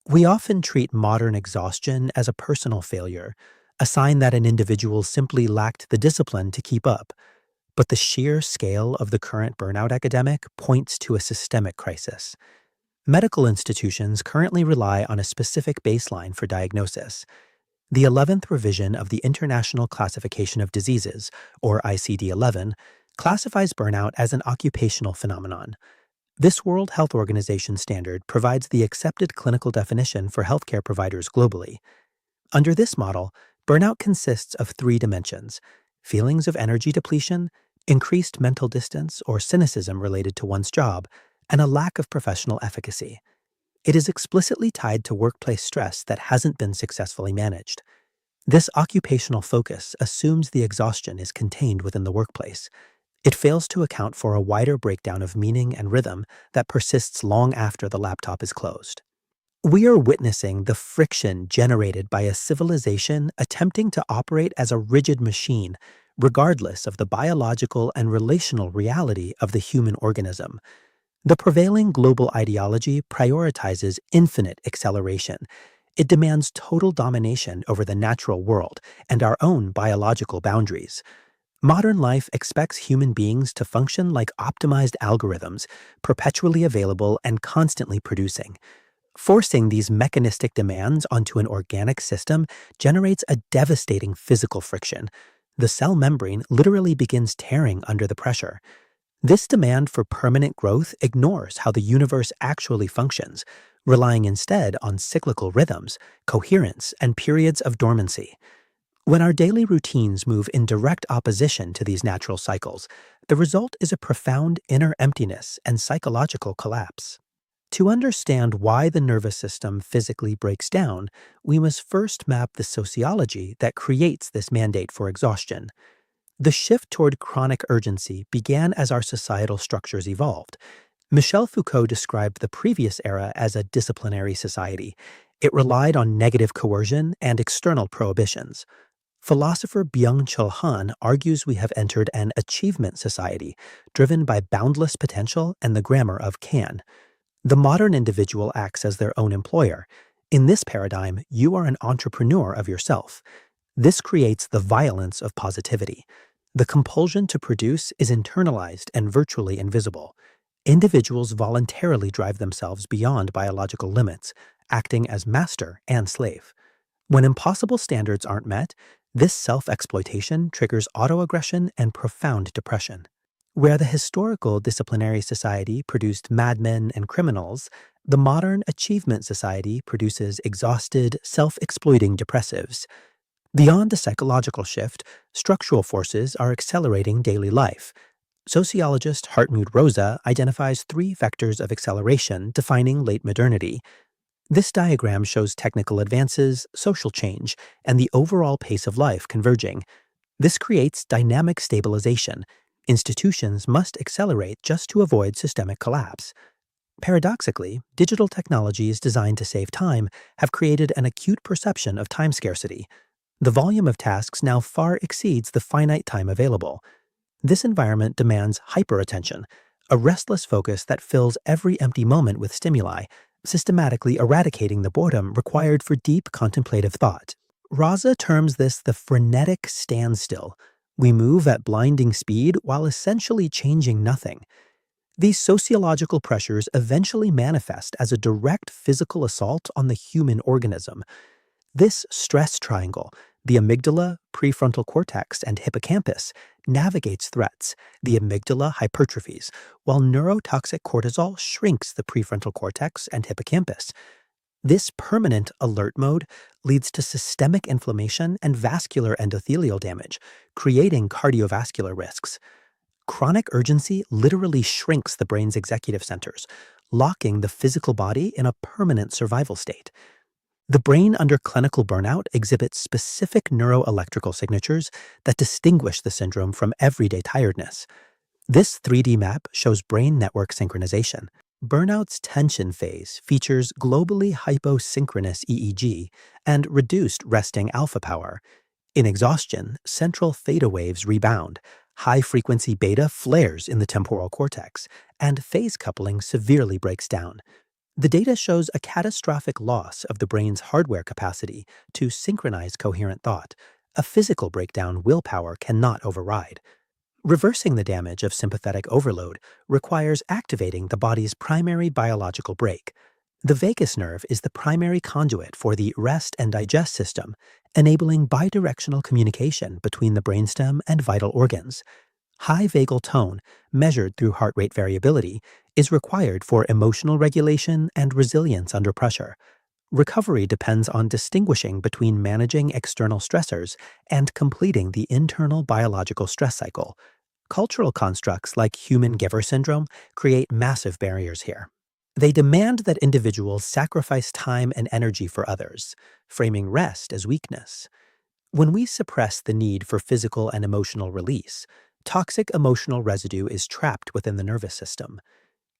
We often treat modern exhaustion as a personal failure, a sign that an individual simply lacked the discipline to keep up. But the sheer scale of the current burnout epidemic points to a systemic crisis. Medical institutions currently rely on a specific baseline for diagnosis. The 11th revision of the International Classification of Diseases, or ICD-11, classifies burnout as an occupational phenomenon. This World Health Organization standard provides the accepted clinical definition for healthcare providers globally. Under this model, burnout consists of three dimensions: feelings of energy depletion, increased mental distance or cynicism related to one's job, and a lack of professional efficacy. It is explicitly tied to workplace stress that hasn't been successfully managed. This occupational focus assumes the exhaustion is contained within the workplace. It fails to account for a wider breakdown of meaning and rhythm that persists long after the laptop is closed. We are witnessing the friction generated by a civilization attempting to operate as a rigid machine, regardless of the biological and relational reality of the human organism. The prevailing global ideology prioritizes infinite acceleration. It demands total domination over the natural world and our own biological boundaries. Modern life expects human beings to function like optimized algorithms, perpetually available and constantly producing. Forcing these mechanistic demands onto an organic system generates a devastating physical friction. The cell membrane literally begins tearing under the pressure. This demand for permanent growth ignores how the universe actually functions, relying instead on cyclical rhythms, coherence, and periods of dormancy. When our daily routines move in direct opposition to these natural cycles, the result is a profound inner emptiness and psychological collapse. To understand why the nervous system physically breaks down, we must first map the sociology that creates this mandate for exhaustion. The shift toward chronic urgency began as our societal structures evolved. Michel Foucault described the previous era as a disciplinary society. It relied on negative coercion and external prohibitions. Philosopher Byung-Chul Han argues we have entered an achievement society, driven by boundless potential and the grammar of can. The modern individual acts as their own employer. In this paradigm, you are an entrepreneur of yourself. This creates the violence of positivity. The compulsion to produce is internalized and virtually invisible. Individuals voluntarily drive themselves beyond biological limits, acting as master and slave. When impossible standards aren't met, this self-exploitation triggers autoaggression and profound depression. Where the historical disciplinary society produced madmen and criminals, the modern achievement society produces exhausted, self-exploiting depressives. Beyond the psychological shift, structural forces are accelerating daily life. Sociologist Hartmut Rosa identifies three vectors of acceleration defining late modernity. This diagram shows technical advances, social change, and the overall pace of life converging. This creates dynamic stabilization. Institutions must accelerate just to avoid systemic collapse. Paradoxically, digital technologies designed to save time have created an acute perception of time scarcity. The volume of tasks now far exceeds the finite time available. This environment demands hyperattention, a restless focus that fills every empty moment with stimuli, systematically eradicating the boredom required for deep contemplative thought. Raza terms this the frenetic standstill. We move at blinding speed while essentially changing nothing. These sociological pressures eventually manifest as a direct physical assault on the human organism. This stress triangle, the amygdala, prefrontal cortex, and hippocampus, navigates threats. The amygdala hypertrophies, while neurotoxic cortisol shrinks the prefrontal cortex and hippocampus. This permanent alert mode leads to systemic inflammation and vascular endothelial damage, creating cardiovascular risks. Chronic urgency literally shrinks the brain's executive centers, locking the physical body in a permanent survival state. The brain under clinical burnout exhibits specific neuroelectrical signatures that distinguish the syndrome from everyday tiredness. This 3D map shows brain network synchronization. Burnout's tension phase features globally hyposynchronous EEG and reduced resting alpha power. In exhaustion, central theta waves rebound, high-frequency beta flares in the temporal cortex, and phase coupling severely breaks down. The data shows a catastrophic loss of the brain's hardware capacity to synchronize coherent thought, a physical breakdown willpower cannot override. Reversing the damage of sympathetic overload requires activating the body's primary biological brake. The vagus nerve is the primary conduit for the rest and digest system, enabling bidirectional communication between the brainstem and vital organs. High vagal tone, measured through heart rate variability, is required for emotional regulation and resilience under pressure. Recovery depends on distinguishing between managing external stressors and completing the internal biological stress cycle. Cultural constructs like human giver syndrome create massive barriers here. They demand that individuals sacrifice time and energy for others, framing rest as weakness. When we suppress the need for physical and emotional release, toxic emotional residue is trapped within the nervous system.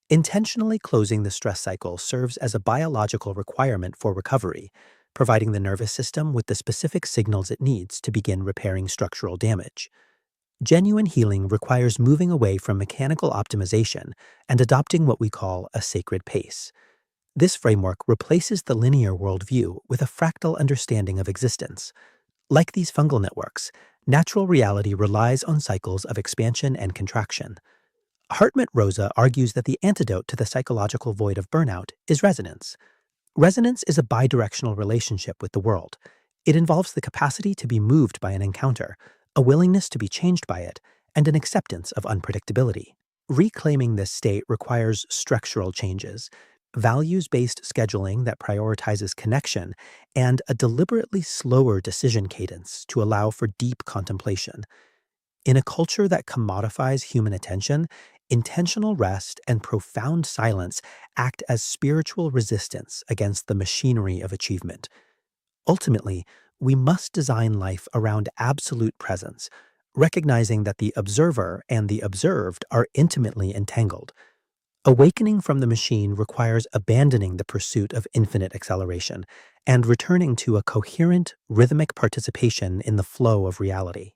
Intentionally closing the stress cycle serves as a biological requirement for recovery, providing the nervous system with the specific signals it needs to begin repairing structural damage. Genuine healing requires moving away from mechanical optimization and adopting what we call a sacred pace. This framework replaces the linear worldview with a fractal understanding of existence. Like these fungal networks, natural reality relies on cycles of expansion and contraction. Hartmut-Rosa argues that the antidote to the psychological void of burnout is resonance. Resonance is a bidirectional relationship with the world. It involves the capacity to be moved by an encounter, a willingness to be changed by it, and an acceptance of unpredictability. Reclaiming this state requires structural changes, values-based scheduling that prioritizes connection, and a deliberately slower decision cadence to allow for deep contemplation. In a culture that commodifies human attention, intentional rest and profound silence act as spiritual resistance against the machinery of achievement. Ultimately, we must design life around absolute presence, recognizing that the observer and the observed are intimately entangled. Awakening from the machine requires abandoning the pursuit of infinite acceleration and returning to a coherent, rhythmic participation in the flow of reality.